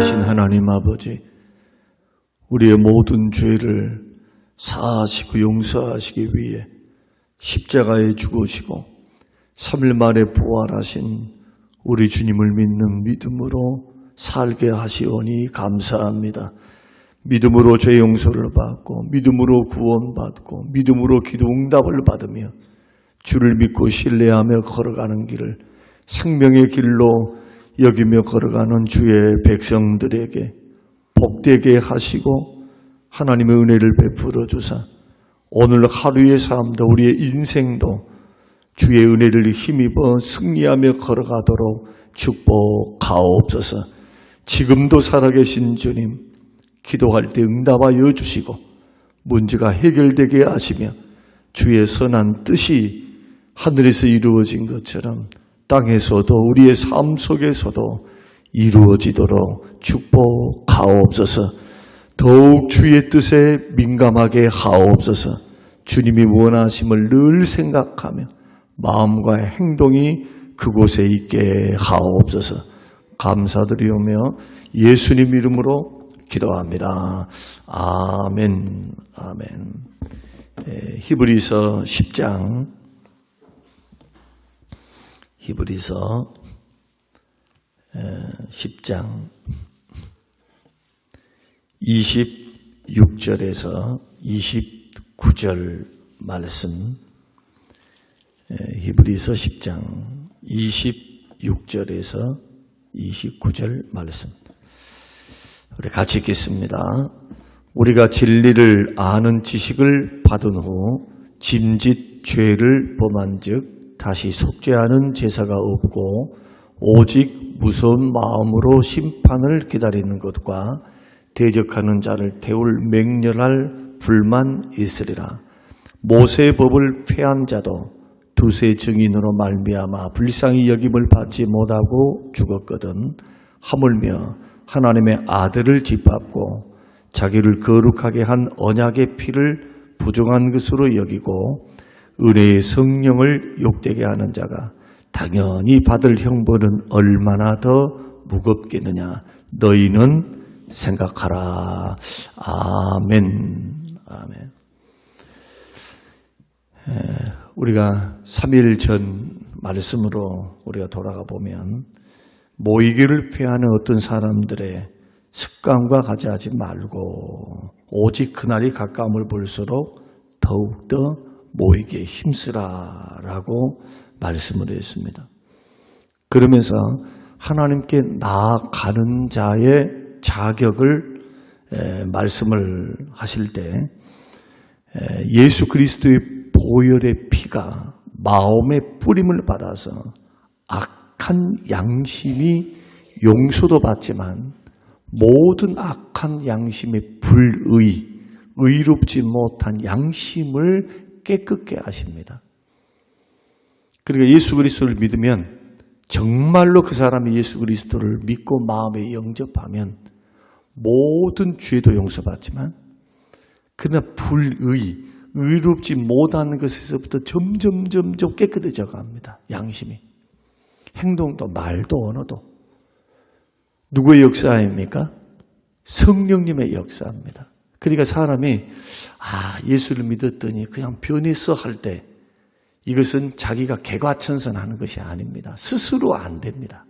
살아계신 하나님 아버지, 우리의 모든 죄를 사하시고 용서하시기 위해 십자가에 죽으시고 3일 만에 부활하신 우리 주님을 믿는 믿음으로 살게 하시오니 감사합니다. 믿음으로 죄 용서를 받고 믿음으로 구원받고 믿음으로 기도 응답을 받으며 주를 믿고 신뢰하며 걸어가는 길을 생명의 길로 여기며 걸어가는 주의 백성들에게 복되게 하시고 하나님의 은혜를 베풀어 주사 오늘 하루의 삶도 우리의 인생도 주의 은혜를 힘입어 승리하며 걸어가도록 축복하옵소서. 지금도 살아계신 주님, 기도할 때 응답하여 주시고 문제가 해결되게 하시며 주의 선한 뜻이 하늘에서 이루어진 것처럼 땅에서도 우리의 삶 속에서도 이루어지도록 축복하옵소서. 더욱 주의 뜻에 민감하게 하옵소서. 주님이 원하심을 늘 생각하며 마음과 행동이 그곳에 있게 하옵소서. 감사드리오며 예수님 이름으로 기도합니다. 아멘. 아멘. 히브리서 10장 26절에서 29절 말씀. 히브리서 10장 26절에서 29절 말씀. 우리 같이 읽겠습니다. 우리가 진리를 아는 지식을 받은 후 짐짓 죄를 범한 즉 다시 속죄하는 제사가 없고 오직 무서운 마음으로 심판을 기다리는 것과 대적하는 자를 태울 맹렬할 불만 있으리라. 모세의 법을 폐한 자도 두세 증인으로 말미암아 불쌍히 여김을 받지 못하고 죽었거든. 하물며 하나님의 아들을 짓밟고 자기를 거룩하게 한 언약의 피를 부정한 것으로 여기고 은혜의 성령을 욕되게 하는 자가 당연히 받을 형벌은 얼마나 더 무겁겠느냐. 너희는 생각하라. 아멘. 아멘. 우리가 3일 전 말씀으로 우리가 돌아가 보면 모이기를 피하는 어떤 사람들의 습관과 가지하지 말고 오직 그날이 가까움을 볼수록 더욱더 모이기에 힘쓰라라고 말씀을 했습니다. 그러면서 하나님께 나아가는 자의 자격을 말씀을 하실 때 예수 그리스도의 보혈의 피가 마음의 뿌림을 받아서 악한 양심이 용서도 받지만 모든 악한 양심의 불의, 의롭지 못한 양심을 깨끗게 하십니다. 그러니까 예수 그리스도를 믿으면 정말로 그 사람이 예수 그리스도를 믿고 마음에 영접하면 모든 죄도 용서받지만 그러나 불의, 의롭지 못한 것에서부터 점점 깨끗해져 갑니다. 양심이. 행동도 말도 언어도. 누구의 역사입니까? 성령님의 역사입니다. 그러니까 사람이 예수를 믿었더니 그냥 변했어 할 때 이것은 자기가 개과천선하는 것이 아닙니다. 스스로 안 됩니다.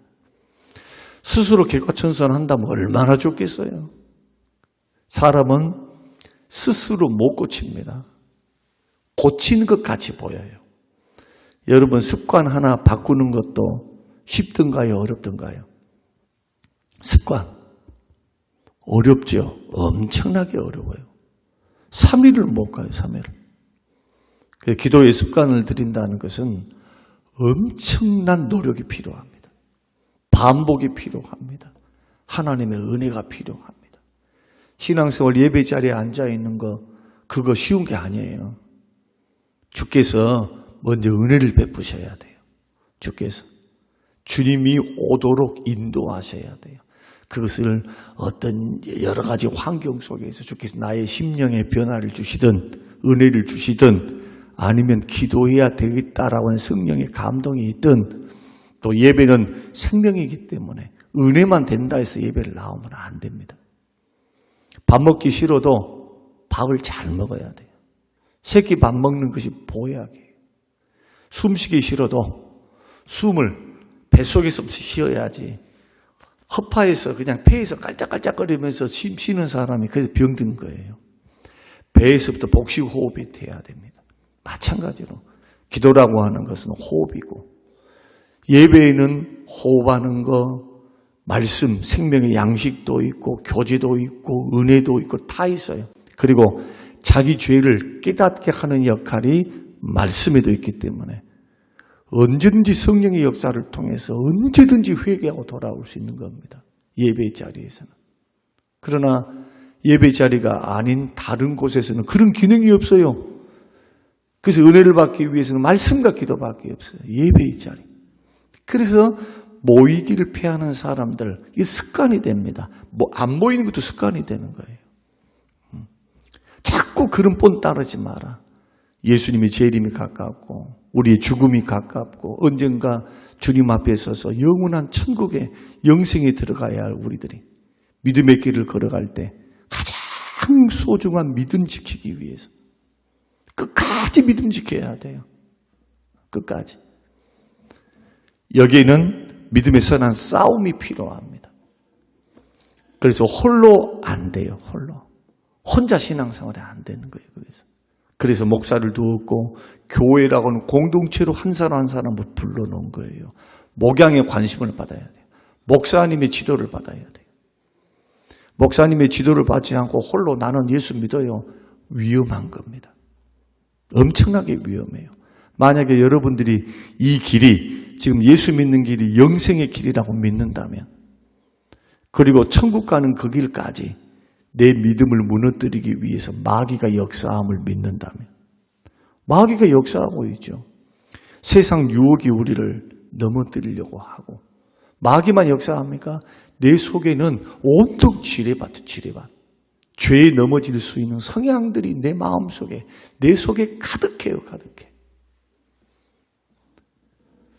스스로 개과천선한다면 얼마나 좋겠어요. 사람은 스스로 못 고칩니다. 고치는 것 같이 보여요. 여러분 습관 하나 바꾸는 것도 쉽던가요? 어렵던가요? 습관. 어렵죠. 엄청나게 어려워요. 3일을 못 가요. 3일을. 기도의 습관을 들인다는 것은 엄청난 노력이 필요합니다. 반복이 필요합니다. 하나님의 은혜가 필요합니다. 신앙생활 예배 자리에 앉아있는 거 그거 쉬운 게 아니에요. 주께서 먼저 은혜를 베푸셔야 돼요. 주께서. 주님이 오도록 인도하셔야 돼요. 그것을 어떤 여러 가지 환경 속에서 주께서 나의 심령의 변화를 주시든 은혜를 주시든 아니면 기도해야 되겠다라고 하는 성령의 감동이 있든 또 예배는 생명이기 때문에 은혜만 된다 해서 예배를 나오면 안 됩니다. 밥 먹기 싫어도 밥을 잘 먹어야 돼요. 새끼 밥 먹는 것이 보약이에요. 숨쉬기 싫어도 숨을 뱃속에서 쉬어야지. 허파에서 그냥 폐에서 깔짝깔짝거리면서 쉬는 사람이 그래서 병든 거예요. 배에서부터 복식 호흡이 돼야 됩니다. 마찬가지로 기도라고 하는 것은 호흡이고, 예배에는 호흡하는 거, 말씀, 생명의 양식도 있고 교제도 있고 은혜도 있고 다 있어요. 그리고 자기 죄를 깨닫게 하는 역할이 말씀에도 있기 때문에 언제든지 성령의 역사를 통해서 언제든지 회개하고 돌아올 수 있는 겁니다. 예배 자리에서는. 그러나 예배 자리가 아닌 다른 곳에서는 그런 기능이 없어요. 그래서 은혜를 받기 위해서는 말씀과 기도밖에 없어요. 예배의 자리. 그래서 모이기를 피하는 사람들, 이게 습관이 됩니다. 안 모이는 것도 습관이 되는 거예요. 자꾸 그런 본 따르지 마라. 예수님의 재림이 가깝고 우리의 죽음이 가깝고 언젠가 주님 앞에 서서 영원한 천국의 영생에 들어가야 할 우리들이 믿음의 길을 걸어갈 때 가장 소중한 믿음 지키기 위해서 끝까지 믿음 지켜야 돼요. 끝까지. 여기에는 믿음의 선한 싸움이 필요합니다. 그래서 홀로 안 돼요. 홀로. 혼자 신앙생활이 안 되는 거예요. 그래서 목사를 두었고 교회라고는 공동체로 한 사람 한 사람을 불러놓은 거예요. 목양에 관심을 받아야 돼요. 목사님의 지도를 받아야 돼요. 목사님의 지도를 받지 않고 홀로 나는 예수 믿어요. 위험한 겁니다. 엄청나게 위험해요. 만약에 여러분들이 이 길이 지금 예수 믿는 길이 영생의 길이라고 믿는다면, 그리고 천국 가는 그 길까지 내 믿음을 무너뜨리기 위해서 마귀가 역사함을 믿는다면, 마귀가 역사하고 있죠. 세상 유혹이 우리를 넘어뜨리려고 하고, 마귀만 역사합니까? 내 속에는 온통 지뢰밭. 죄에 넘어질 수 있는 성향들이 내 마음속에, 내 속에 가득해요. 가득해.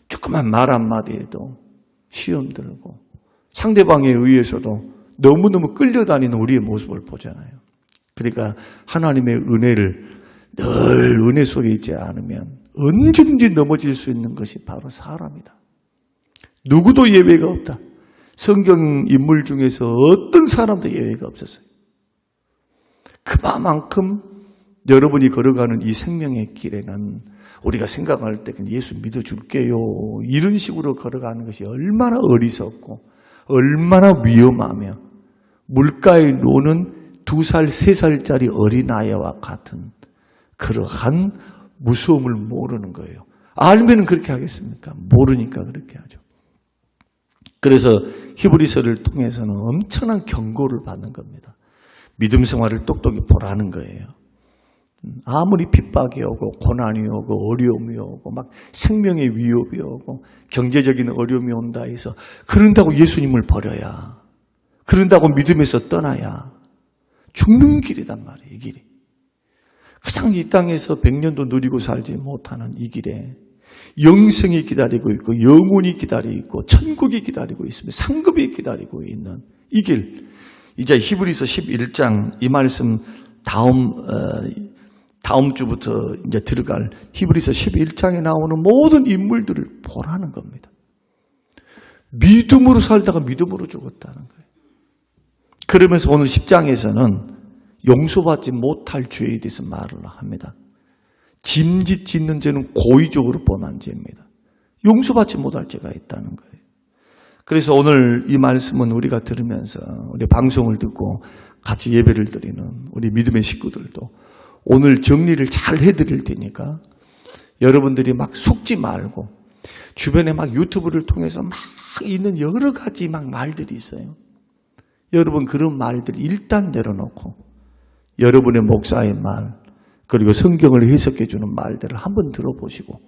조그만 말 한마디에도 시험 들고 상대방에 의해서도 너무너무 끌려다니는 우리의 모습을 보잖아요. 그러니까 하나님의 은혜를 늘 은혜 속에 있지 않으면 언제든지 넘어질 수 있는 것이 바로 사람이다. 누구도 예외가 없다. 성경 인물 중에서 어떤 사람도 예외가 없었어요. 그만큼 여러분이 걸어가는 이 생명의 길에는 우리가 생각할 때 예수 믿어줄게요, 이런 식으로 걸어가는 것이 얼마나 어리석고 얼마나 위험하며 물가에 노는 2살, 3살짜리 어린아이와 같은 그러한 무서움을 모르는 거예요. 알면 그렇게 하겠습니까? 모르니까 그렇게 하죠. 그래서 히브리서를 통해서는 엄청난 경고를 받는 겁니다. 믿음 생활을 똑똑히 보라는 거예요. 아무리 핍박이 오고 고난이 오고 어려움이 오고 막 생명의 위협이 오고 경제적인 어려움이 온다 해서 그런다고 예수님을 버려야, 그런다고 믿음에서 떠나야 죽는 길이단 말이에요. 이 길이. 그냥 이 땅에서 100년도 누리고 살지 못하는 이 길에 영생이 기다리고 있고 영혼이 기다리고 있고 천국이 기다리고 있으며 상급이 기다리고 있는 이 길. 이제 히브리서 11장 이 말씀 다음 주부터 이제 들어갈 히브리서 11장에 나오는 모든 인물들을 보라는 겁니다. 믿음으로 살다가 믿음으로 죽었다는 거예요. 그러면서 오늘 10장에서는 용서받지 못할 죄에 대해서 말을 합니다. 짐짓 짓는 죄는 고의적으로 범한 죄입니다. 용서받지 못할 죄가 있다는 거예요. 그래서 오늘 이 말씀은 우리가 들으면서 우리 방송을 듣고 같이 예배를 드리는 우리 믿음의 식구들도 오늘 정리를 잘 해드릴 테니까 여러분들이 막 속지 말고, 주변에 막 유튜브를 통해서 막 있는 여러 가지 막 말들이 있어요. 여러분 그런 말들 일단 내려놓고 여러분의 목사의 말, 그리고 성경을 해석해 주는 말들을 한번 들어보시고,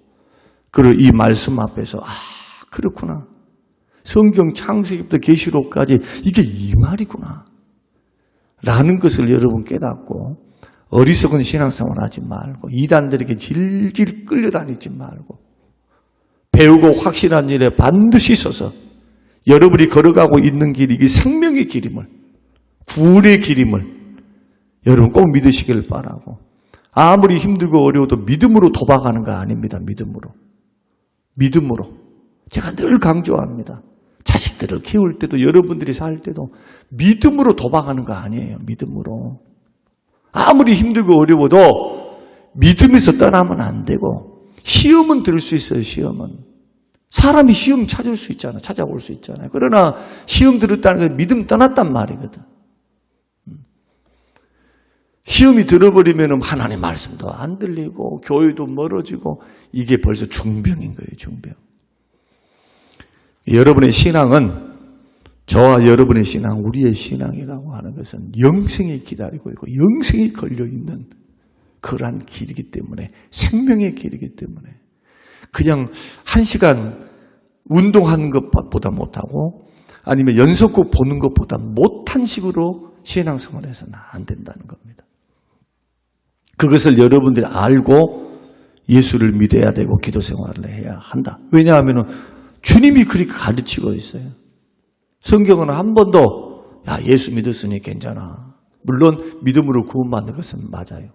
그리고 이 말씀 앞에서 그렇구나, 성경 창세기부터 계시록까지 이게 이 말이구나 라는 것을 여러분 깨닫고 어리석은 신앙생활 하지 말고 이단들에게 질질 끌려다니지 말고 배우고 확실한 일에 반드시 서서 여러분이 걸어가고 있는 길이 이게 생명의 길임을, 구원의 길임을 여러분 꼭 믿으시길 바라고, 아무리 힘들고 어려워도 믿음으로 도박하는 거 아닙니다. 믿음으로. 제가 늘 강조합니다. 자식들을 키울 때도 여러분들이 살 때도 믿음으로 도박하는 거 아니에요. 믿음으로. 아무리 힘들고 어려워도 믿음에서 떠나면 안 되고, 시험은 들 수 있어요. 시험은. 사람이 시험 찾을 수 있잖아요. 찾아올 수 있잖아요. 그러나 시험 들었다는 건 믿음 떠났단 말이거든. 시험이 들어버리면 하나님 말씀도 안 들리고 교회도 멀어지고, 이게 벌써 중병인 거예요. 중병. 여러분의 신앙은, 저와 여러분의 신앙, 우리의 신앙이라고 하는 것은 영생이 기다리고 있고 영생이 걸려있는 그러한 길이기 때문에, 생명의 길이기 때문에 그냥 1시간 운동하는 것보다 못하고 아니면 연속곡 보는 것보다 못한 식으로 신앙생활을 해서는 안 된다는 겁니다. 그것을 여러분들이 알고 예수를 믿어야 되고 기도 생활을 해야 한다. 왜냐하면 주님이 그렇게 가르치고 있어요. 성경은 한 번도 예수 믿었으니 괜찮아. 물론 믿음으로 구원받는 것은 맞아요.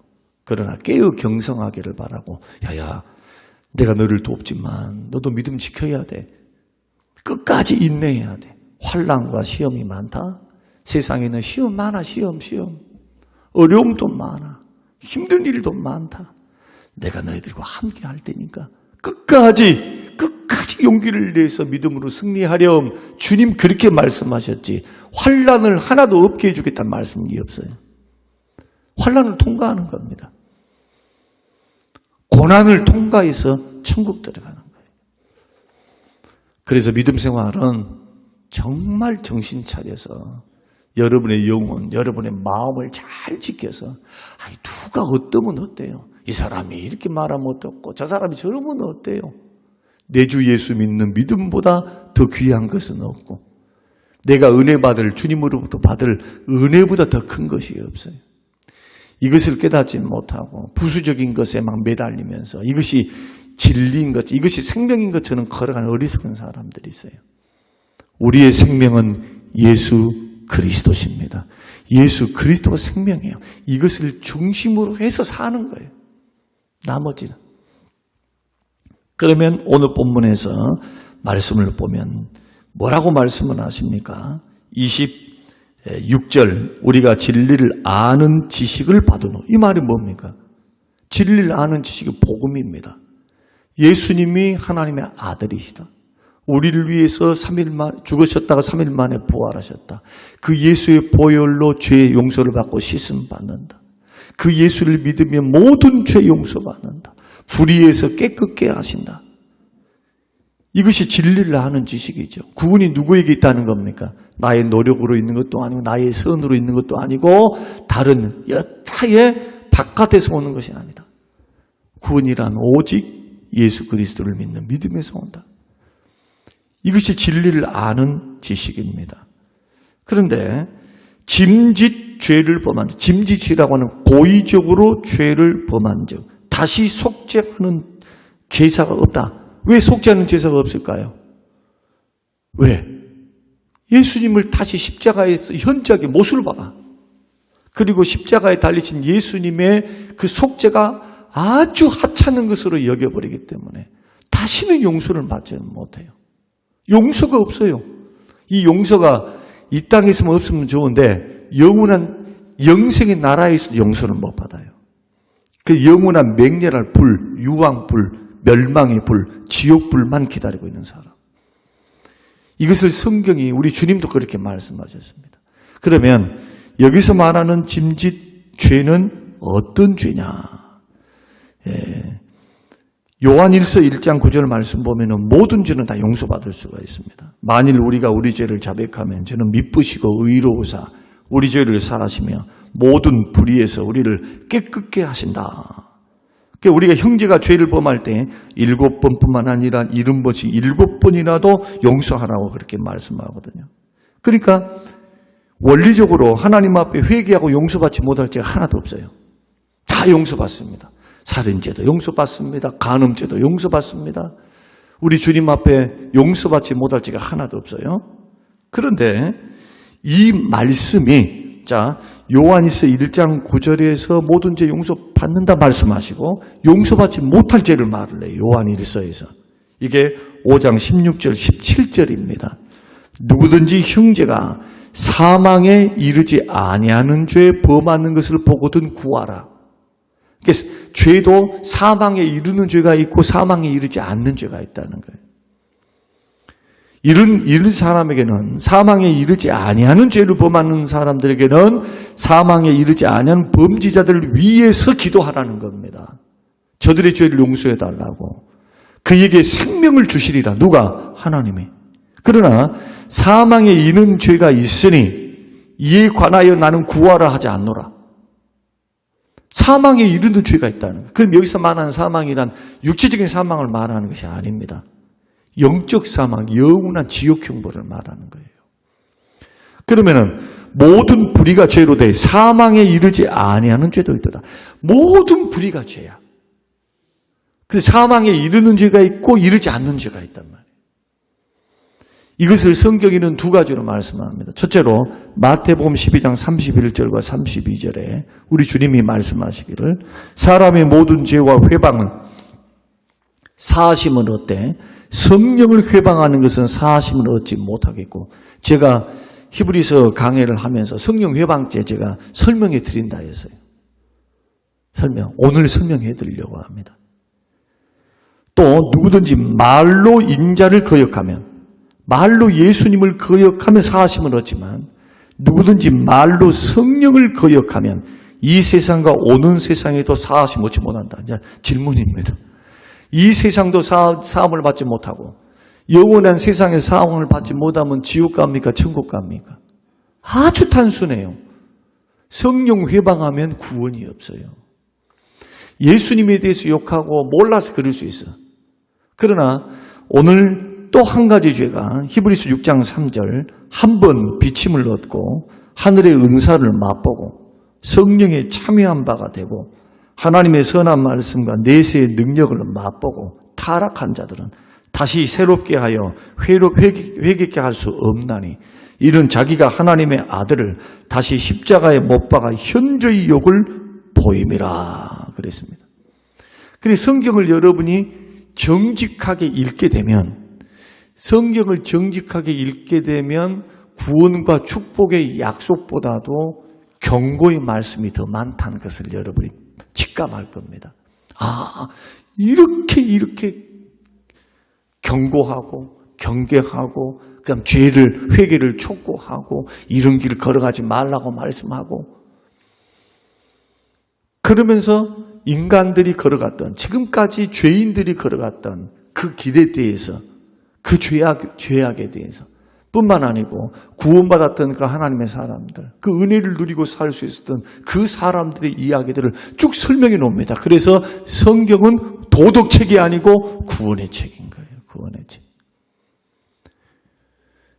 그러나 깨어 경성하기를 바라고, 내가 너를 돕지만 너도 믿음 지켜야 돼. 끝까지 인내해야 돼. 환난과 시험이 많다. 세상에는 시험 많아. 시험. 어려움도 많아. 힘든 일도 많다. 내가 너희들과 함께 할 테니까 끝까지 용기를 내서 믿음으로 승리하렴. 주님 그렇게 말씀하셨지, 환난을 하나도 없게 해주겠다는 말씀이 없어요. 환난을 통과하는 겁니다. 고난을 통과해서 천국 들어가는 거예요. 그래서 믿음 생활은 정말 정신 차려서 여러분의 영혼, 여러분의 마음을 잘 지켜서, 누가 어떠면 어때요? 이 사람이 이렇게 말하면 어떻고 저 사람이 저러면 어때요? 내 주 예수 믿는 믿음보다 더 귀한 것은 없고, 내가 은혜 받을, 주님으로부터 받을 은혜보다 더 큰 것이 없어요. 이것을 깨닫지 못하고 부수적인 것에 막 매달리면서 이것이 진리인 것, 이것이 생명인 것처럼 걸어가는 어리석은 사람들이 있어요. 우리의 생명은 예수 그리스도십니다. 예수 그리스도가 생명이에요. 이것을 중심으로 해서 사는 거예요. 나머지는. 그러면 오늘 본문에서 말씀을 보면 뭐라고 말씀을 하십니까? 26절, 우리가 진리를 아는 지식을 받으노. 이 말이 뭡니까? 진리를 아는 지식이 복음입니다. 예수님이 하나님의 아들이시다. 우리를 위해서 3일 만에 죽으셨다가 3일 만에 부활하셨다. 그 예수의 보혈로 죄의 용서를 받고 씻음 받는다. 그 예수를 믿으면 모든 죄 용서받는다. 불의에서 깨끗게 하신다. 이것이 진리를 아는 지식이죠. 구원이 누구에게 있다는 겁니까? 나의 노력으로 있는 것도 아니고 나의 선으로 있는 것도 아니고 다른 여타의 바깥에서 오는 것이 아니다. 구원이란 오직 예수 그리스도를 믿는 믿음에서 온다. 이것이 진리를 아는 지식입니다. 그런데 짐짓 죄를 범한 자, 짐짓이라고 하는 고의적으로 죄를 범한 적, 다시 속죄하는 제사가 없다. 왜 속죄하는 제사가 없을까요? 왜? 예수님을 다시 십자가에서 현저하게 못을 박아. 그리고 십자가에 달리신 예수님의 그 속죄가 아주 하찮은 것으로 여겨버리기 때문에 다시는 용서를 받지 못해요. 용서가 없어요. 이 용서가 이 땅에서만 없으면 좋은데 영원한 영생의 나라에서도 용서를 못 받아요. 그 영원한 맹렬할 불, 유황불, 멸망의 불, 지옥불만 기다리고 있는 사람. 이것을 성경이, 우리 주님도 그렇게 말씀하셨습니다. 그러면 여기서 말하는 짐짓 죄는 어떤 죄냐? 요한일서 1장 9절 말씀 보면은 모든 죄는 다 용서받을 수가 있습니다. 만일 우리가 우리 죄를 자백하면 저는 미쁘시고 의로우사 우리 죄를 사하시며 모든 불의에서 우리를 깨끗게 하신다. 그러니까 우리가 형제가 죄를 범할 때 7번뿐만 아니라 70번씩 7번이라도 용서하라고 그렇게 말씀하거든요. 그러니까 원리적으로 하나님 앞에 회개하고 용서받지 못할 죄가 하나도 없어요. 다 용서받습니다. 살인죄도 용서받습니다. 간음죄도 용서받습니다. 우리 주님 앞에 용서받지 못할 죄가 하나도 없어요. 그런데 이 말씀이 요한일서 1장 9절에서 모든 죄 용서받는다 말씀하시고 용서받지 못할 죄를 말을 해요. 요한일서에서. 이게 5장 16절 17절입니다. 누구든지 형제가 사망에 이르지 아니하는 죄에 범하는 것을 보거든 구하라. 그래서 죄도 사망에 이르는 죄가 있고 사망에 이르지 않는 죄가 있다는 거예요. 이런 사람에게는 사망에 이르지 아니하는 죄를 범하는 사람들에게는 사망에 이르지 아니하는 범죄자들을 위해서 기도하라는 겁니다. 저들의 죄를 용서해 달라고. 그에게 생명을 주시리라. 누가? 하나님이. 그러나 사망에 이르는 죄가 있으니 이에 관하여 나는 구하라 하지 않노라. 사망에 이르는 죄가 있다는 거예요. 그럼 여기서 말하는 사망이란 육체적인 사망을 말하는 것이 아닙니다. 영적 사망, 영원한 지옥 형벌을 말하는 거예요. 그러면은 모든 불의가 죄로 돼 사망에 이르지 아니하는 죄도 있도다. 모든 불의가 죄야. 그 사망에 이르는 죄가 있고 이르지 않는 죄가 있단 말이에요. 이것을 성경에는 두 가지로 말씀합니다. 첫째로 마태복음 12장 31절과 32절에 우리 주님이 말씀하시기를 사람의 모든 죄와 회방은 사하심은 어때? 성령을 회방하는 것은 사하심을 얻지 못하겠고, 제가 히브리서 강해를 하면서 성령 회방죄 제가 설명해 드린다 했어요. 오늘 설명해 드리려고 합니다. 또 누구든지 말로 인자를 거역하면, 말로 예수님을 거역하면 사하심을 얻지만 누구든지 말로 성령을 거역하면 이 세상과 오는 세상에도 사하심 얻지 못한다. 이제 질문입니다. 이 세상도 사함을 받지 못하고 영원한 세상에 사함을 받지 못하면 지옥 갑니까? 천국 갑니까? 아주 단순해요. 성령 회방하면 구원이 없어요. 예수님에 대해서 욕하고 몰라서 그럴 수 있어. 그러나 오늘 또 한 가지 죄가 히브리서 6장 3절 한 번 비침을 얻고 하늘의 은사를 맛보고 성령에 참여한 바가 되고 하나님의 선한 말씀과 내세의 능력을 맛보고 타락한 자들은 다시 새롭게 하여 회개케 할 수 없나니 이는 자기가 하나님의 아들을 다시 십자가에 못 박아 현저히 욕을 보임이라 그랬습니다. 그래서 성경을 여러분이 정직하게 읽게 되면 구원과 축복의 약속보다도 경고의 말씀이 더 많다는 것을 여러분이 직감할 겁니다. 이렇게 경고하고 경계하고 그다음 회개를 촉구하고 이런 길을 걸어가지 말라고 말씀하고 그러면서 인간들이 걸어갔던 지금까지 죄인들이 걸어갔던 그 길에 대해서 그 죄악에 대해서 뿐만 아니고 구원받았던 그 하나님의 사람들, 그 은혜를 누리고 살 수 있었던 그 사람들의 이야기들을 쭉 설명해 놓습니다. 그래서 성경은 도덕책이 아니고 구원의 책인 거예요. 구원의 책.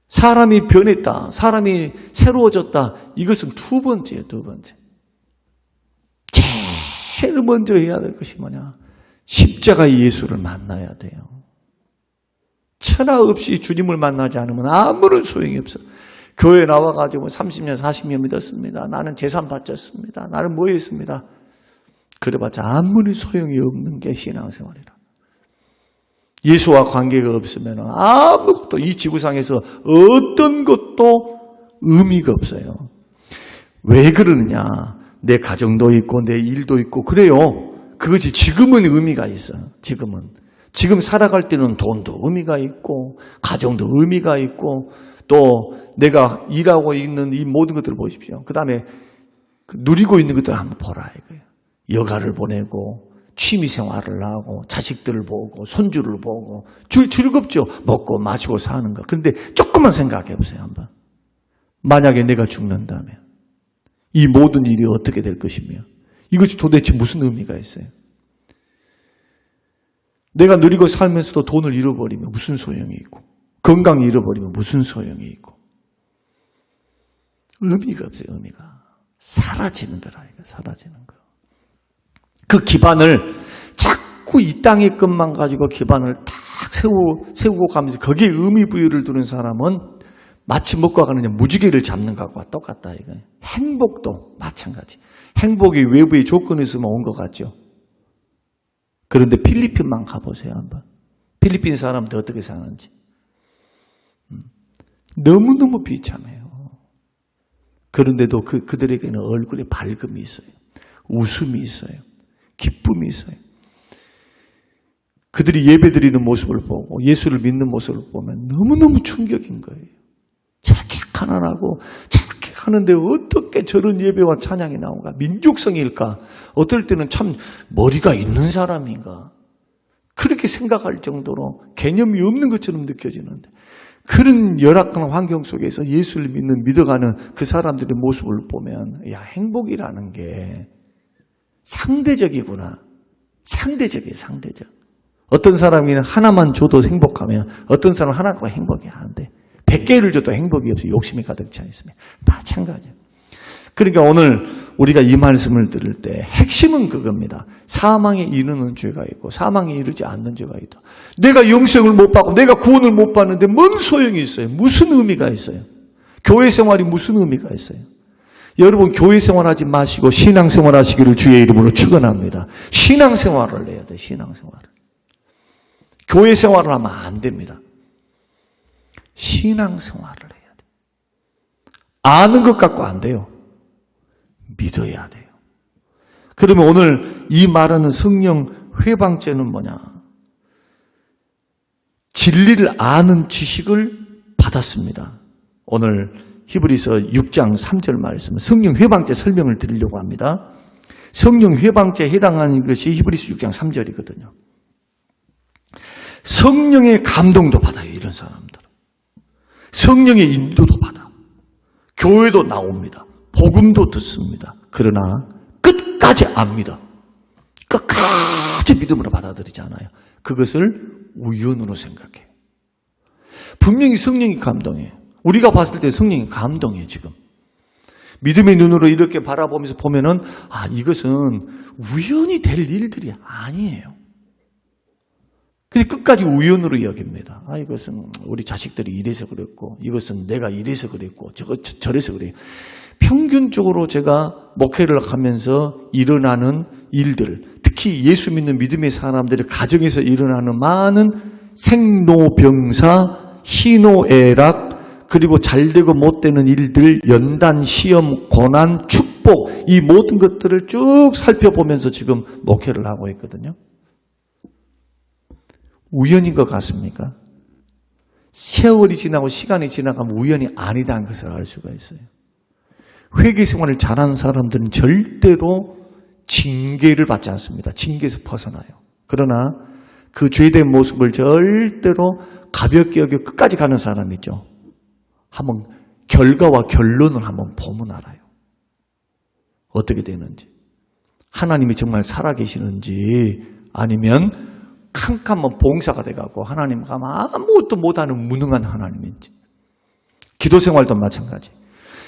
사람이 변했다. 사람이 새로워졌다. 이것은 두 번째예요. 두 번째. 제일 먼저 해야 될 것이 뭐냐? 십자가의 예수를 만나야 돼요. 천하 없이 주님을 만나지 않으면 아무런 소용이 없어. 교회 나와가지고 30년, 40년 믿었습니다. 나는 재산 바쳤습니다. 나는 뭐 했습니다. 그래봤자 아무리 소용이 없는 게 신앙생활이라. 예수와 관계가 없으면 아무것도 이 지구상에서 어떤 것도 의미가 없어요. 왜 그러느냐? 내 가정도 있고 내 일도 있고 그래요. 그것이 지금은 의미가 있어. 지금 살아갈 때는 돈도 의미가 있고 가정도 의미가 있고 또 내가 일하고 있는 이 모든 것들을 보십시오. 그 다음에 누리고 있는 것들을 한번 보라 이거예요. 여가를 보내고 취미생활을 하고 자식들을 보고 손주를 보고 즐겁죠. 먹고 마시고 사는 거. 그런데 조금만 생각해 보세요. 한번. 만약에 내가 죽는다면 이 모든 일이 어떻게 될 것이며 이것이 도대체 무슨 의미가 있어요? 내가 누리고 살면서도 돈을 잃어버리면 무슨 소용이 있고 건강 잃어버리면 무슨 소용이 있고 의미가 없어요. 의미가 사라지는 거라. 사라지는 거. 그 기반을 자꾸 이 땅의 것만 가지고 기반을 딱 세우고 가면서 거기에 의미 부여를 두는 사람은 마치 먹고 가느냐 무지개를 잡는 것과 똑같다 이거예요. 행복도 마찬가지. 행복이 외부의 조건이 있으면 온 것 같죠. 그런데 필리핀만 가보세요 한번. 필리핀 사람들 어떻게 사는지. 너무너무 비참해요. 그런데도 그들에게는 얼굴에 밝음이 있어요. 웃음이 있어요. 기쁨이 있어요. 그들이 예배드리는 모습을 보고 예수를 믿는 모습을 보면 너무너무 충격인 거예요. 저렇게 가난하고 저렇게 하는데 어떻게 저런 예배와 찬양이 나온가? 민족성일까? 어떨 때는 참 머리가 있는 사람인가? 그렇게 생각할 정도로 개념이 없는 것처럼 느껴지는데 그런 열악한 환경 속에서 예수를 믿어가는 그 사람들의 모습을 보면 야, 행복이라는 게 상대적이구나. 상대적이에요, 상대적. 어떤 사람이 하나만 줘도 행복하면 어떤 사람은 하나가 행복이 안 돼. 100개를 줘도 행복이 없어. 욕심이 가득 차 있으면. 마찬가지예요. 그러니까 오늘 우리가 이 말씀을 들을 때 핵심은 그겁니다. 사망에 이르는 죄가 있고 사망에 이르지 않는 죄가 있다. 내가 영생을 못 받고 내가 구원을 못 받는데 뭔 소용이 있어요? 무슨 의미가 있어요? 교회 생활이 무슨 의미가 있어요? 여러분 교회 생활하지 마시고 신앙생활 하시기를 주의 이름으로 축원합니다. 신앙생활을 해야 돼. 신앙생활을. 교회 생활을 하면 안 됩니다. 신앙생활을 해야 돼. 아는 것 갖고 안 돼요. 믿어야 돼요. 그러면 오늘 이 말하는 성령 회방죄는 뭐냐? 진리를 아는 지식을 받았습니다. 오늘 히브리서 6장 3절 말씀 성령 회방죄 설명을 드리려고 합니다. 성령 회방죄에 해당하는 것이 히브리서 6장 3절이거든요. 성령의 감동도 받아요. 이런 사람들은. 성령의 인도도 받아. 교회도 나옵니다. 복음도 듣습니다. 그러나 끝까지 압니다. 끝까지 믿음으로 받아들이지 않아요. 그것을 우연으로 생각해요. 분명히 성령이 감동해요. 우리가 봤을 때 성령이 감동해요. 지금. 믿음의 눈으로 이렇게 바라보면서 보면은 이것은 우연히 될 일들이 아니에요. 근데 끝까지 우연으로 여깁니다. 이것은 우리 자식들이 이래서 그랬고 이것은 내가 이래서 그랬고 저래서 그래요. 평균적으로 제가 목회를 하면서 일어나는 일들, 특히 예수 믿는 믿음의 사람들의 가정에서 일어나는 많은 생로병사, 희노애락, 그리고 잘되고 못되는 일들, 연단, 시험, 고난, 축복 이 모든 것들을 쭉 살펴보면서 지금 목회를 하고 있거든요. 우연인 것 같습니까? 세월이 지나고 시간이 지나가면 우연이 아니다는 것을 알 수가 있어요. 회개 생활을 잘하는 사람들은 절대로 징계를 받지 않습니다. 징계에서 벗어나요. 그러나 그 죄된 모습을 절대로 가볍게 여겨 끝까지 가는 사람이죠. 한번 결과와 결론을 한번 보면 알아요. 어떻게 되는지. 하나님이 정말 살아계시는지 아니면 캄캄한 봉사가 돼가고 하나님과 아무것도 못하는 무능한 하나님인지. 기도 생활도 마찬가지.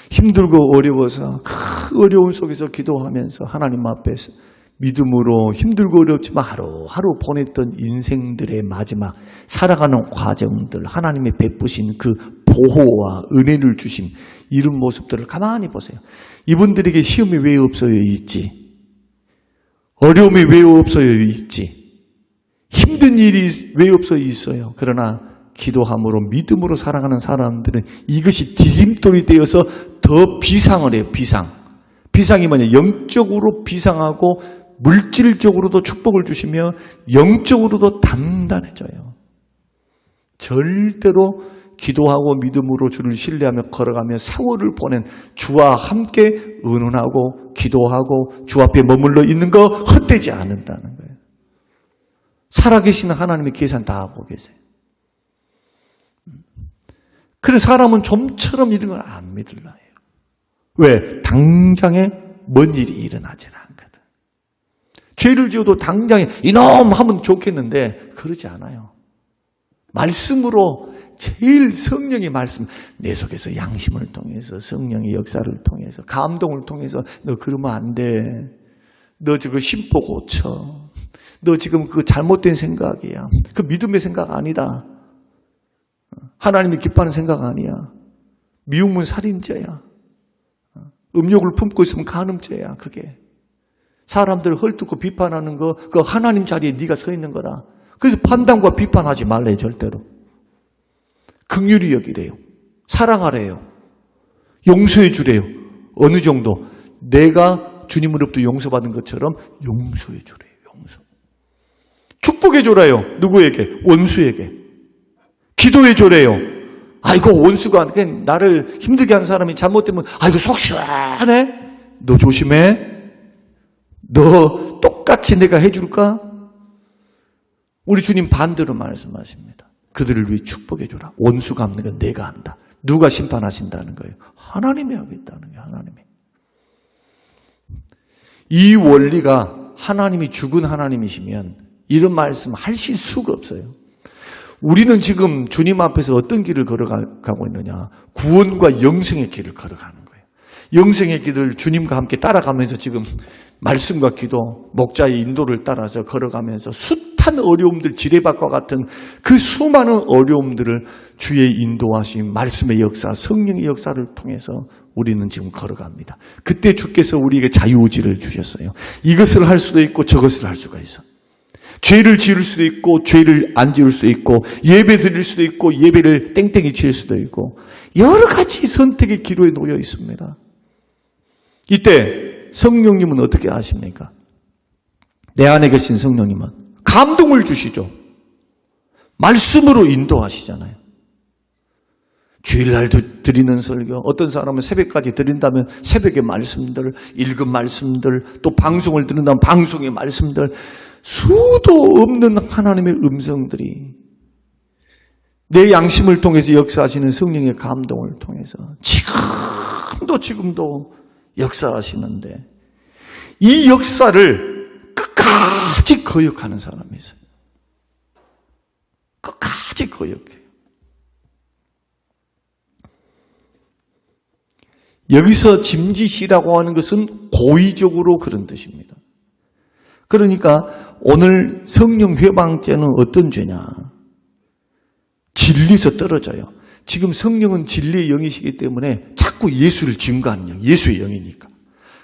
힘들고 어려워서 그 어려운 속에서 기도하면서 하나님 앞에서 믿음으로 힘들고 어렵지만 하루하루 보냈던 인생들의 마지막 살아가는 과정들 하나님의 베푸신 그 보호와 은혜를 주심 이런 모습들을 가만히 보세요. 이분들에게 시험이 왜 없어요 있지? 어려움이 왜 없어요 있지? 힘든 일이 왜 없어요 있어요. 그러나 기도함으로 믿음으로 살아가는 사람들은 이것이 디딤돌이 되어서 더 비상을 해요. 비상이 뭐냐? 영적으로 비상하고 물질적으로도 축복을 주시며 영적으로도 단단해져요. 절대로 기도하고 믿음으로 주를 신뢰하며 걸어가며 세월을 보낸 주와 함께 의논하고 기도하고 주 앞에 머물러 있는 거 헛되지 않는다는 거예요. 살아계시는 하나님의 계산 다 하고 계세요. 그래서 사람은 좀처럼 이런 걸 안 믿으려 해요. 왜? 당장에 뭔 일이 일어나질 않거든. 죄를 지어도 당장에 이놈 하면 좋겠는데 그러지 않아요. 말씀으로 제일 성령의 말씀 내 속에서 양심을 통해서 성령의 역사를 통해서 감동을 통해서 너 그러면 안 돼. 너 지금 심보 고쳐. 너 지금 그 잘못된 생각이야. 그 믿음의 생각 아니다. 하나님이 기뻐하는 생각 아니야. 미움은 살인죄야. 음욕을 품고 있으면 간음죄야. 그게 사람들을 헐뜯고 비판하는 거, 그 하나님 자리에 네가 서 있는 거다. 그래서 판단과 비판하지 말래요. 절대로. 긍휼히 여기래요. 사랑하래요. 용서해 주래요. 어느 정도? 내가 주님으로부터 용서받은 것처럼 용서해 주래요. 용서. 축복해 줘라요. 누구에게? 원수에게. 기도해 줘래요. 아이고 원수가 나를 힘들게 한 사람이 잘못되면 아이고 속 시원해. 너 조심해. 너 똑같이 내가 해줄까? 우리 주님 반대로 말씀하십니다. 그들을 위해 축복해 주라. 원수가 없는 건 내가 한다. 누가 심판하신다는 거예요? 하나님이 하겠다는 거예요. 하나님이. 이 원리가 하나님이 죽은 하나님이시면 이런 말씀 하실 수가 없어요. 우리는 지금 주님 앞에서 어떤 길을 걸어가고 있느냐? 구원과 영생의 길을 걸어가는 거예요. 영생의 길을 주님과 함께 따라가면서 지금 말씀과 기도, 목자의 인도를 따라서 걸어가면서 숱한 어려움들, 지뢰밭과 같은 그 수많은 어려움들을 주의 인도하심, 말씀의 역사, 성령의 역사를 통해서 우리는 지금 걸어갑니다. 그때 주께서 우리에게 자유의지를 주셨어요. 이것을 할 수도 있고 저것을 할 수가 있어. 죄를 지을 수도 있고 죄를 안 지을 수도 있고 예배 드릴 수도 있고 예배를 땡땡이 칠 수도 있고 여러 가지 선택의 기로에 놓여 있습니다. 이때 성령님은 어떻게 하십니까? 내 안에 계신 성령님은 감동을 주시죠. 말씀으로 인도하시잖아요. 주일날 드리는 설교, 어떤 사람은 새벽까지 드린다면 새벽의 말씀들, 읽은 말씀들, 또 방송을 듣는다면 방송의 말씀들, 수도 없는 하나님의 음성들이 내 양심을 통해서 역사하시는 성령의 감동을 통해서 지금도 역사하시는데 이 역사를 끝까지 거역하는 사람이 있어요. 끝까지 거역해요. 여기서 짐짓이라고 하는 것은 고의적으로 그런 뜻입니다. 그러니까 오늘 성령 회방죄는 어떤 죄냐? 진리에서 떨어져요. 지금 성령은 진리의 영이시기 때문에 자꾸 예수를 증거하는 영, 예수의 영이니까.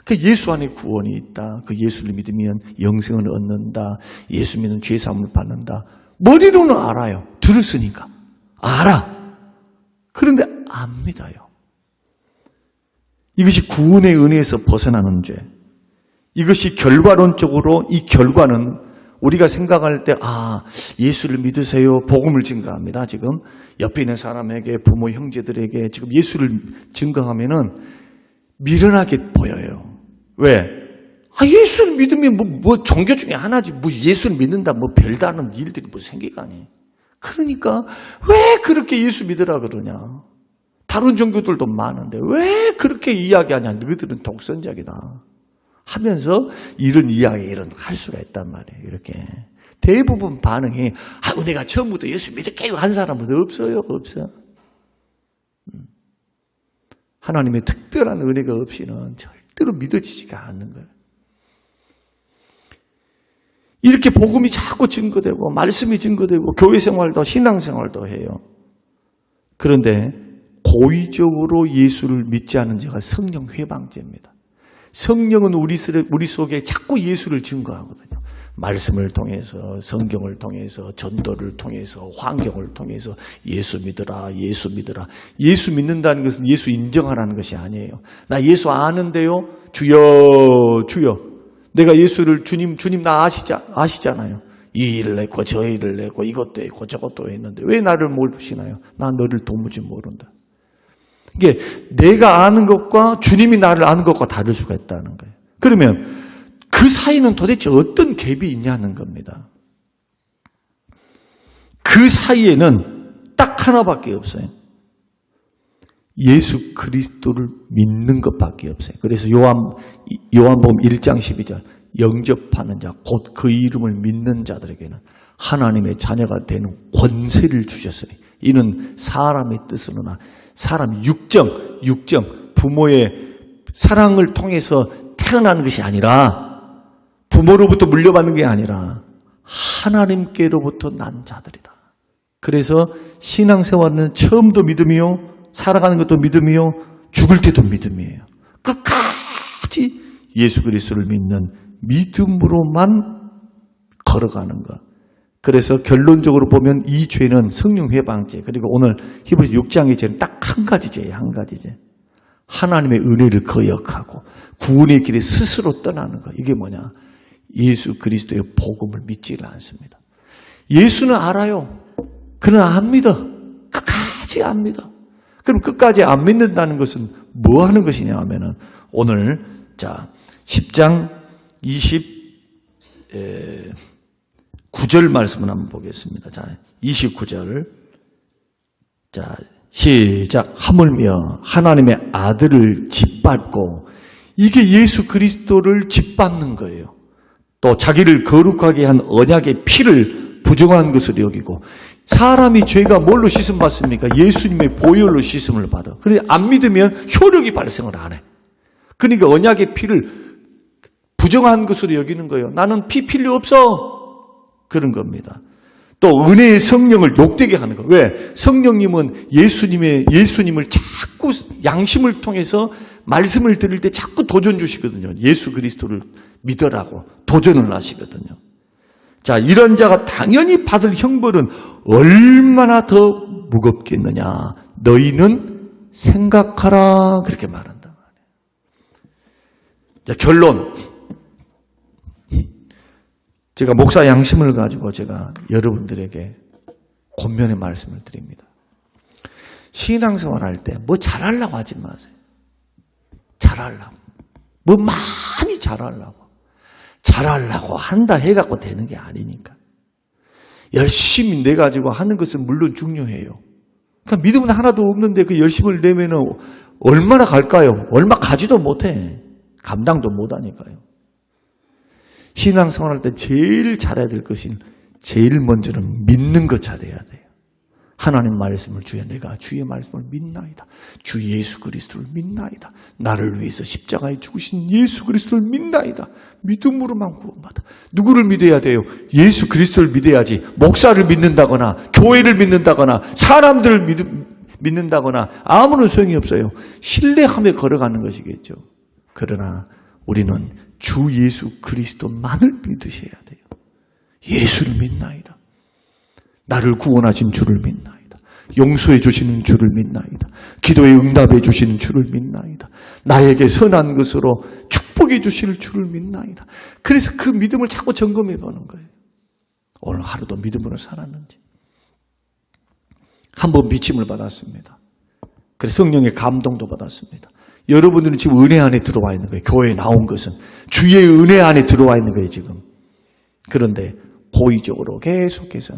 그 예수 안에 구원이 있다. 그 예수를 믿으면 영생을 얻는다. 예수 믿으면 죄사함을 받는다. 머리로는 알아요. 들었으니까. 알아. 그런데 안 믿어요. 이것이 구원의 은혜에서 벗어나는 죄. 이것이 결과론적으로 이 결과는 우리가 생각할 때 예수를 믿으세요. 복음을 증거합니다. 지금 옆에 있는 사람에게 부모 형제들에게 지금 예수를 증거하면은 미련하게 보여요. 왜? 예수를 믿으면 뭐 종교 중에 하나지. 뭐 예수를 믿는다 뭐 별다른 일들이 뭐 생기가니. 그러니까 왜 그렇게 예수 믿으라 그러냐? 다른 종교들도 많은데 왜 그렇게 이야기하냐? 너희들은 독선적이다. 하면서 이런 이야기를 할 수가 있단 말이에요. 이렇게 대부분 반응이 내가 처음부터 예수 믿을게요 한 사람은 없어요. 없어. 하나님의 특별한 은혜가 없이는 절대로 믿어지지가 않는 거예요. 이렇게 복음이 자꾸 증거되고 말씀이 증거되고 교회 생활도 신앙 생활도 해요. 그런데 고의적으로 예수를 믿지 않은 죄가 성령 회방죄입니다. 성령은 우리 속에 자꾸 예수를 증거하거든요. 말씀을 통해서, 성경을 통해서, 전도를 통해서, 환경을 통해서 예수 믿으라, 예수 믿으라. 예수 믿는다는 것은 예수 인정하라는 것이 아니에요. 나 예수 아는데요. 주여, 주여. 내가 예수를 주님 나 아시잖아요. 이 일을 했고 저 일을 했고 이것도 했고 저것도 했는데 왜 나를 모르시나요? 나 너를 도무지 모른다. 이게 내가 아는 것과 주님이 나를 아는 것과 다를 수가 있다는 거예요. 그러면 그 사이는 도대체 어떤 갭이 있냐는 겁니다. 그 사이에는 딱 하나밖에 없어요. 예수 그리스도를 믿는 것밖에 없어요. 그래서 요한복음 1장 12절 영접하는 자 곧 그 이름을 믿는 자들에게는 하나님의 자녀가 되는 권세를 주셨으니 이는 사람의 뜻으로나 사람 육정 부모의 사랑을 통해서 태어나는 것이 아니라 부모로부터 물려받는 게 아니라 하나님께로부터 난 자들이다. 그래서 신앙생활은 처음도 믿음이요 살아가는 것도 믿음이요, 죽을 때도 믿음이에요. 끝까지 예수 그리스도를 믿는 믿음으로만 걸어가는 것. 그래서 결론적으로 보면 이 죄는 성령 회방죄, 그리고 오늘 히브리서 6장의 죄는 딱 한 가지 죄예요. 한 가지 죄. 하나님의 은혜를 거역하고 구원의 길에 스스로 떠나는 것. 이게 뭐냐? 예수 그리스도의 복음을 믿지를 않습니다. 예수는 알아요. 그러나 안 믿어. 끝까지 안 믿어. 그럼 끝까지 안 믿는다는 것은 뭐 하는 것이냐 하면은 오늘 10장 29절 말씀을 한번 보겠습니다. 29절. 시작. 하물며 하나님의 아들을 짓밟고, 이게 예수 그리스도를 짓밟는 거예요. 또 자기를 거룩하게 한 언약의 피를 부정한 것으로 여기고, 사람이 죄가 뭘로 씻음 받습니까? 예수님의 보혈로 씻음을 받아. 그런데 안 믿으면 효력이 발생을 안 해. 그러니까 언약의 피를 부정한 것으로 여기는 거예요. 나는 피 필요 없어. 그런 겁니다. 또 은혜의 성령을 욕되게 하는 거예요. 왜? 성령님은 예수님을 자꾸 양심을 통해서 말씀을 들을 때 자꾸 도전 주시거든요. 예수 그리스도를 믿으라고 도전을 하시거든요. 이런 자가 당연히 받을 형벌은 얼마나 더 무겁겠느냐. 너희는 생각하라. 그렇게 말한단 말이에요. 결론. 제가 목사 양심을 가지고 제가 여러분들에게 권면의 말씀을 드립니다. 신앙생활 할 때 뭐 잘하려고 하지 마세요. 잘하려고. 뭐 많이 잘하려고 한다 해갖고 되는 게 아니니까. 열심히 내가지고 하는 것은 물론 중요해요. 그러니까 믿음은 하나도 없는데 그 열심을 내면은 얼마나 갈까요? 얼마 가지도 못해. 감당도 못하니까요. 신앙생활 할 때 제일 잘해야 될 것은 제일 먼저는 믿는 것 잘해야 돼요. 하나님 말씀을 주여 내가 주의 말씀을 믿나이다. 주 예수 그리스도를 믿나이다. 나를 위해서 십자가에 죽으신 예수 그리스도를 믿나이다. 믿음으로만 구원받아. 누구를 믿어야 돼요? 예수 그리스도를 믿어야지. 목사를 믿는다거나 교회를 믿는다거나 사람들을 믿는다거나 아무런 소용이 없어요. 신뢰하며 걸어가는 것이겠죠. 그러나 우리는 주 예수 그리스도만을 믿으셔야 돼요. 예수를 믿나이다. 나를 구원하신 주를 믿나이다. 용서해 주시는 주를 믿나이다. 기도에 응답해 주시는 주를 믿나이다. 나에게 선한 것으로 축복해 주실 주를 믿나이다. 그래서 그 믿음을 자꾸 점검해 보는 거예요. 오늘 하루도 믿음으로 살았는지. 한번 비침을 받았습니다. 그래서 성령의 감동도 받았습니다. 여러분들은 지금 은혜 안에 들어와 있는 거예요. 교회에 나온 것은 주의 은혜 안에 들어와 있는 거예요, 지금. 그런데 고의적으로 계속해서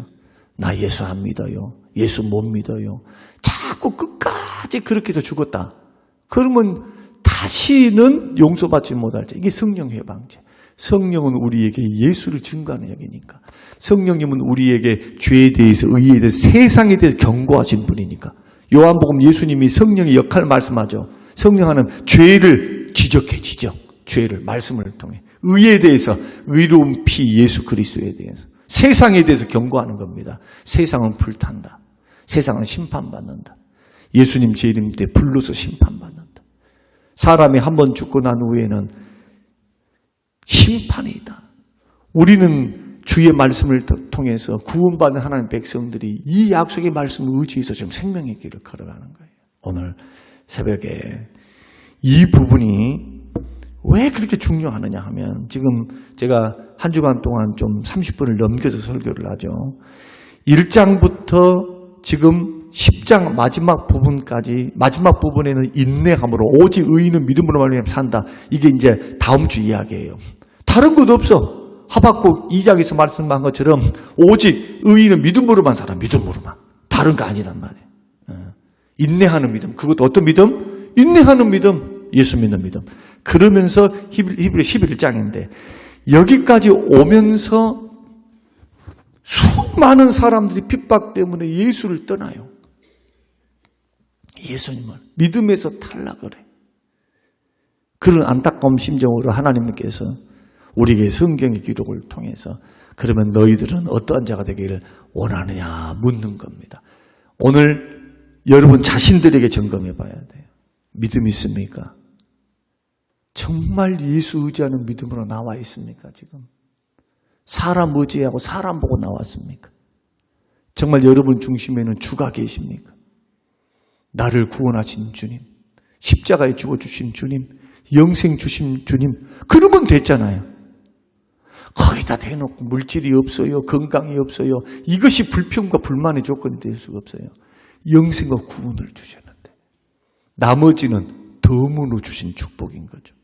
나 예수 안 믿어요. 예수 못 믿어요. 자꾸 끝까지 그렇게 해서 죽었다. 그러면 다시는 용서받지 못할 죄. 이게 성령 해방죄. 성령은 우리에게 예수를 증거하는 얘기니까. 성령님은 우리에게 죄에 대해서, 의에 대해서, 세상에 대해서 경고하신 분이니까. 요한복음 예수님이 성령의 역할을 말씀하죠. 성령하는 죄를 지적. 죄를 말씀을 통해. 의에 대해서, 의로운 피 예수 그리스도에 대해서. 세상에 대해서 경고하는 겁니다. 세상은 불탄다. 세상은 심판받는다. 예수님 제 이름 때 불로서 심판받는다. 사람이 한 번 죽고 난 후에는 심판이 있다. 우리는 주의 말씀을 통해서 구원받는 하나님의 백성들이 이 약속의 말씀을 의지해서 지금 생명의 길을 걸어가는 거예요. 오늘 새벽에 이 부분이 왜 그렇게 중요하느냐 하면, 지금 제가 한 주간 동안 좀 30분을 넘겨서 설교를 하죠. 1장부터 지금 10장 마지막 부분까지, 마지막 부분에는 인내함으로 오직 의인은 믿음으로 말미암아 산다. 이게 이제 다음 주 이야기예요. 다른 것 없어. 하박국 2장에서 말씀한 것처럼 오직 의인은 믿음으로만 살아. 믿음으로만. 다른 거 아니란 말이에요. 인내하는 믿음. 그것도 어떤 믿음? 인내하는 믿음. 예수 믿는 믿음. 그러면서 히브리 11장인데 여기까지 오면서 수많은 사람들이 핍박 때문에 예수를 떠나요. 예수님을 믿음에서 탈락을 해. 그런 안타까운 심정으로 하나님께서 우리에게 성경의 기록을 통해서 그러면 너희들은 어떠한 자가 되기를 원하느냐 묻는 겁니다. 오늘 여러분 자신들에게 점검해 봐야 돼요. 믿음 있습니까? 정말 예수 의지하는 믿음으로 나와 있습니까? 지금 사람 의지하고 사람 보고 나왔습니까? 정말 여러분 중심에는 주가 계십니까? 나를 구원하신 주님, 십자가에 죽어주신 주님, 영생 주신 주님, 그러면 됐잖아요. 거기다 대놓고 물질이 없어요, 건강이 없어요, 이것이 불평과 불만의 조건이 될 수가 없어요. 영생과 구원을 주셨는데 나머지는 덤으로 주신 축복인 거죠.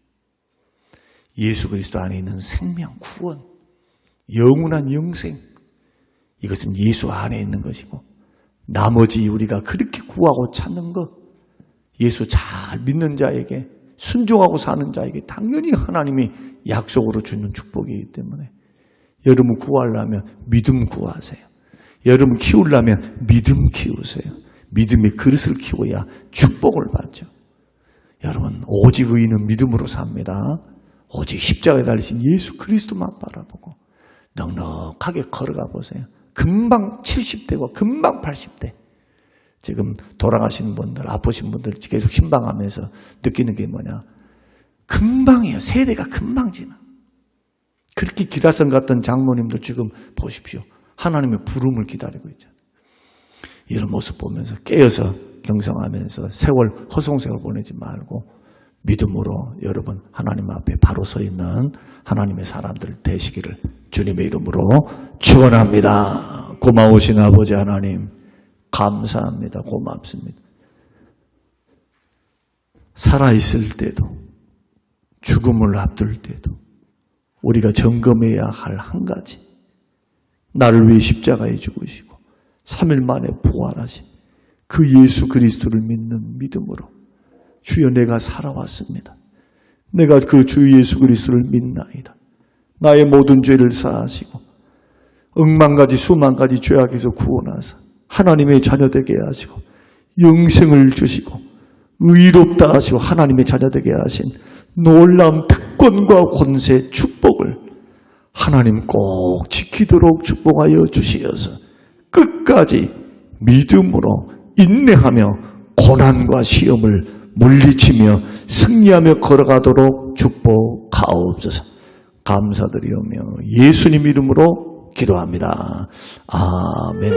예수 그리스도 안에 있는 생명, 구원, 영원한 영생, 이것은 예수 안에 있는 것이고, 나머지 우리가 그렇게 구하고 찾는 것, 예수 잘 믿는 자에게, 순종하고 사는 자에게 당연히 하나님이 약속으로 주는 축복이기 때문에 여러분 구하려면 믿음 구하세요. 여러분 키우려면 믿음 키우세요. 믿음의 그릇을 키워야 축복을 받죠. 여러분 오직 의인은 믿음으로 삽니다. 오직 십자가에 달리신 예수 그리스도만 바라보고 넉넉하게 걸어가 보세요. 금방 70대고 금방 80대. 지금 돌아가신 분들, 아프신 분들 계속 신방하면서 느끼는 게 뭐냐. 금방이에요. 세대가 금방 지나. 그렇게 기라성 같은 장로님도 지금 보십시오. 하나님의 부름을 기다리고 있잖아요. 이런 모습 보면서 깨어서 경성하면서 세월, 허송세월 보내지 말고 믿음으로 여러분 하나님 앞에 바로 서 있는 하나님의 사람들 되시기를 주님의 이름으로 축원합니다. 고마우신 아버지 하나님 감사합니다. 고맙습니다. 살아있을 때도 죽음을 앞둘 때도 우리가 점검해야 할 한 가지, 나를 위해 십자가에 죽으시고 3일 만에 부활하신 그 예수 그리스도를 믿는 믿음으로 주여 내가 살아왔습니다. 내가 그 주 예수 그리스도를 믿나이다. 나의 모든 죄를 사하시고 억만 가지 수만 가지 죄악에서 구원하사 하나님의 자녀되게 하시고 영생을 주시고 의롭다 하시고 하나님의 자녀되게 하신 놀라운 특권과 권세 축복을 하나님 꼭 지키도록 축복하여 주시어서 끝까지 믿음으로 인내하며 고난과 시험을 물리치며 승리하며 걸어가도록 축복하옵소서. 감사드리오며 예수님 이름으로 기도합니다. 아멘.